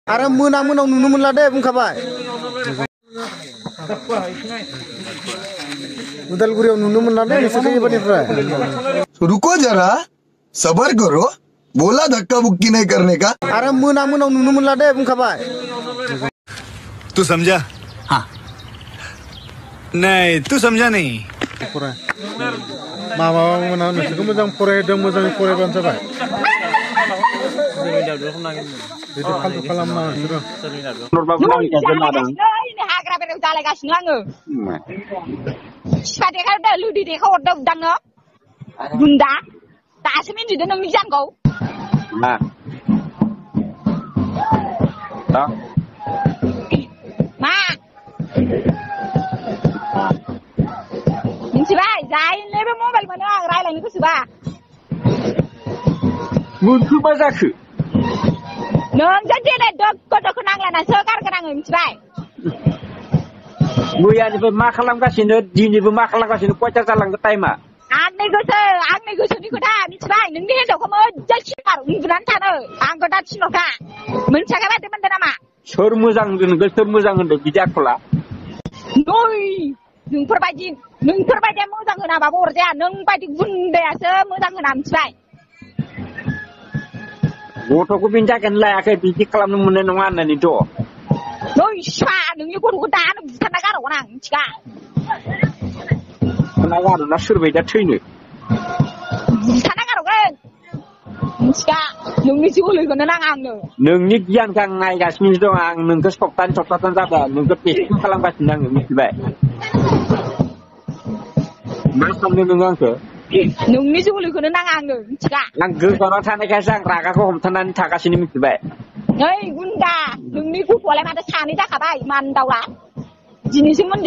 आरो मोना मोनाव नुनो मोनला दे बुंखाबाय उदालगुरियाव नुनो मोनला दे नोंसोरखौ एबारनिफ्राय रुको जरा सबर करो बोला धक्का बुक्की नहीं करने का आरो मोना मोनाव नुनो मोनला दे बुंखाबाय तू समझा हाँ नहीं तू समझा नहीं माबा मोना नोंसोरखौ मोजां फरायदों मोजाङै फरायबानो जाबाय बिदि फालतु खालामना नोंसोरो हाग्रा बेराव जालायगासिनो आङो सिफा देखायहरदो लुदि देखायहरदो उदांनो गुन्दा दासो मिन्थिदो नोंनि जांगौ मा मिन्थिबाय जायनोबो मबाइल मोनो आं रायलायनो गोसोबा मोनखोमा जाखो नोंजों जेरै दोखो दोखो नांलायनासो गारगोन आङो मिन्थिबाय मैयानिफ्राय मा खालामगासिनो दिनैबो मा खालामगासिनो कयथा जालांगोन टाइमा आंनि गोसोनि खोथा मिथिबाय नोंनि हिनजावखौ मोजां सिमार उन्दुनानै थानो आंखौ दा थिनहरखा मोनथियाखै बायदि मोनदों नामा सोर मोजां होनदों सोर मोजां होनदों बिदि आखला नै नोंफोरबायदिया मोजां होनाबाबो अरजाया नों बायदि गुन्दायासो मोजां होना मिथिबाय गथ'खौ बिनि थाखायनो लायाखै बिदि खालामनो मोननाय नङा होननानैथ' नै सिफा नोंनि गथ'खौ दानो बुथारना गारहरगोन आं मिथिगा गारना सोरबाय दा थैनो बुथारना गारहरगोन मिथिगा नोंनि जोलैखौनो नाङा आंनो नोंनि गियानखौ आं नायगासिनो दं आं नोंखौ सप्ताहै जाबाय नोंखौ टेस्टिं खालामगासिनो आङो मिथिबाय मा सानदों नोङो आंखौ नोंनि जोलैखौनो नाङा आंनो मिथिगा आं गोजानाव थानायखायसो आं रागाखौ हमथानानै थागासिनो मिथिबाय नै गुन्दा नोंनि गथ'आलाय माथो सानै जाखाबाय मानदावला दिनैसो मोनदों